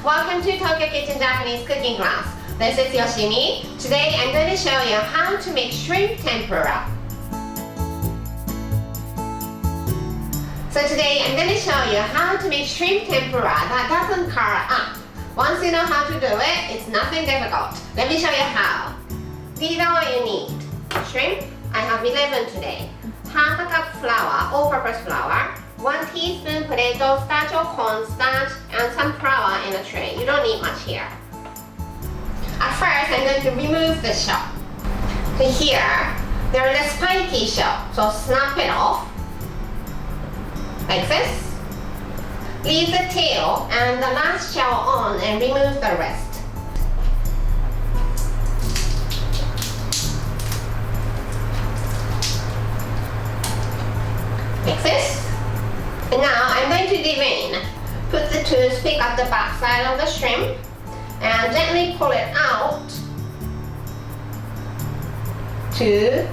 Welcome to Tokyo Kitchen Japanese Cooking Class. This is Yoshimi. Today I'm going to show you how to make shrimp tempura. So today I'm going to show you how to make shrimp tempura that doesn't curl up. Once you know how to do it, it's nothing difficult. Let me show you how. These are what you need. Shrimp, I have 11 today. Half a cup flour, all-purpose flour. 1 teaspoon potato starch or cornstarch, and some flour in a tray. You don't need much here. At first, I'm going to remove the shell. So here, there is a spiky shell, so snap it off, like this. Leave the tail and the last shell on and remove the rest. Like this. And now I'm going to devein. Put the toothpick at the back side of the shrimp and gently pull it out to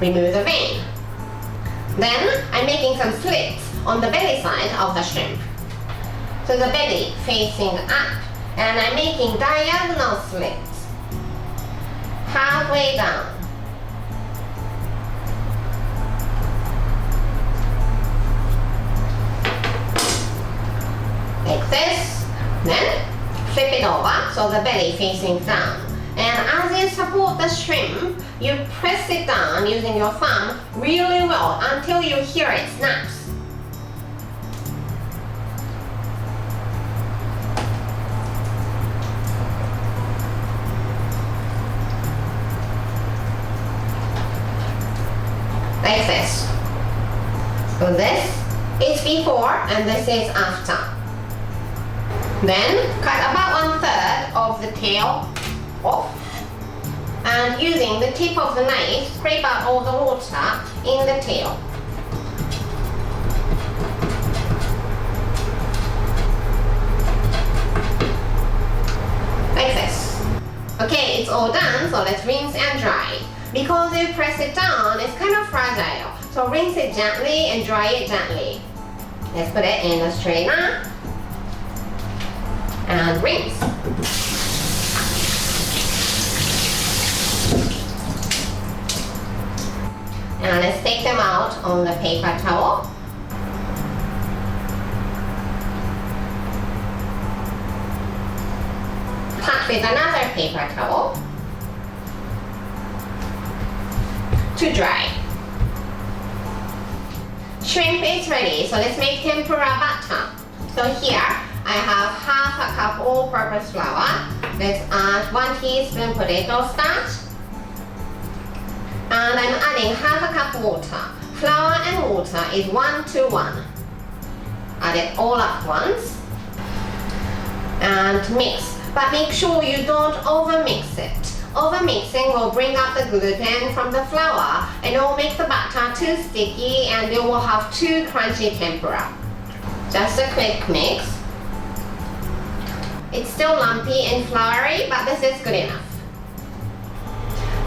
remove the vein. Then I'm making some slits on the belly side of the shrimp. So the belly facing up, and I'm making diagonal slits halfway down. Like this. Then flip it over so the belly facing down. And as you support the shrimp, you press it down using your thumb really well until you hear it snaps. Like this. So this is before and this is after. Then cut about 1/3 of the tail off and using the tip of the knife scrape out all the water in the tail. Like this. Okay, it's all done, so let's rinse and dry. Because you press it down, it's kind of fragile, so rinse it gently and dry it gently. Let's put it in a strainer and rinse. And let's take them out on the paper towel. Pat with another paper towel to dry. Shrimp is ready, so let's make tempura butter. So here I have half a cup all-purpose flour. Let's add 1 teaspoon potato starch. And I'm adding half a cup water. Flour and water is 1 to 1. Add it all at once. And mix. But make sure you don't overmix it. Overmixing will bring up the gluten from the flour and it will make the batter too sticky and you will have too crunchy tempura. Just a quick mix. It's still lumpy and floury, but this is good enough.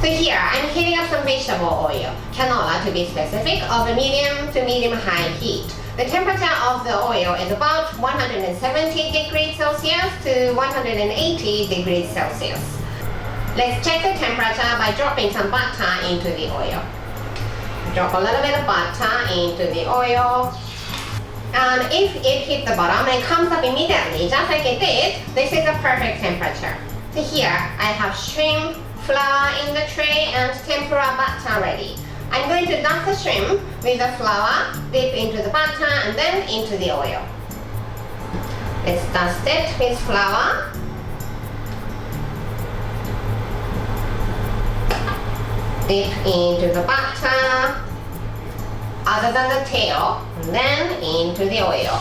So here, I'm heating up some vegetable oil, canola to be specific, of a medium to medium-high heat. The temperature of the oil is about 170 degrees Celsius to 180 degrees Celsius. Let's check the temperature by dropping some butter into the oil. Drop a little bit of butter into the oil. And if it hits the bottom and comes up immediately, just like it did, this is a perfect temperature. So here, I have shrimp, flour in the tray, and tempura butter ready. I'm going to dust the shrimp with the flour, dip into the butter, and then into the oil. Let's dust it with flour. Dip into the butter, other than the tail, and then into the oil.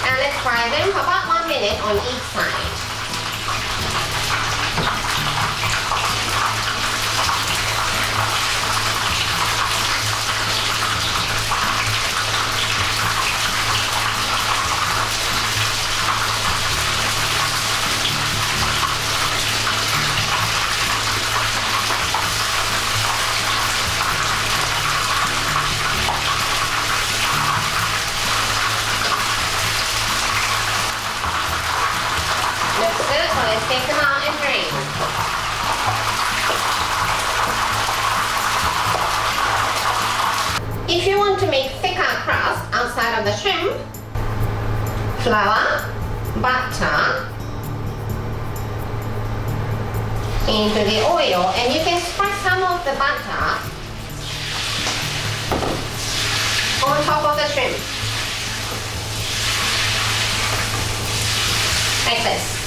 And let's fry them for about 1 minute on each side. take them out and drain. If you want to make thicker crust outside of the shrimp, flour, butter into the oil, and you can spread some of the butter on top of the shrimp. Like this.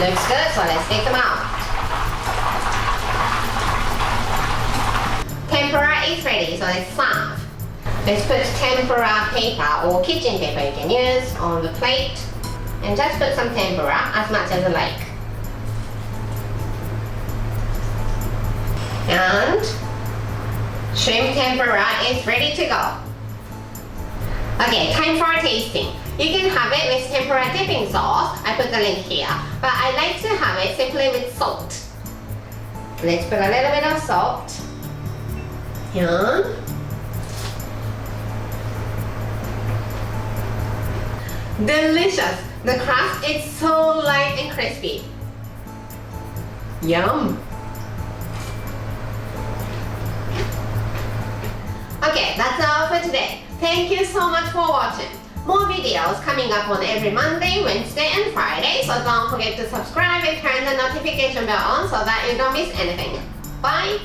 Looks good, so let's take them out. Tempura is ready, so let's serve. Let's put tempura paper or kitchen paper you can use on the plate, and just put some tempura as much as you like. And shrimp tempura is ready to go. Okay, time for tasting. You can have it with tempura dipping sauce. I put the link here. But I like to have it simply with salt. Let's put a little bit of salt. And delicious. The crust is so light and crispy. Yum. Okay, that's all for today. Thank you so much for watching. More videos coming up on every Monday, Wednesday, and Friday, so don't forget to subscribe and turn the notification bell on so that you don't miss anything. Bye!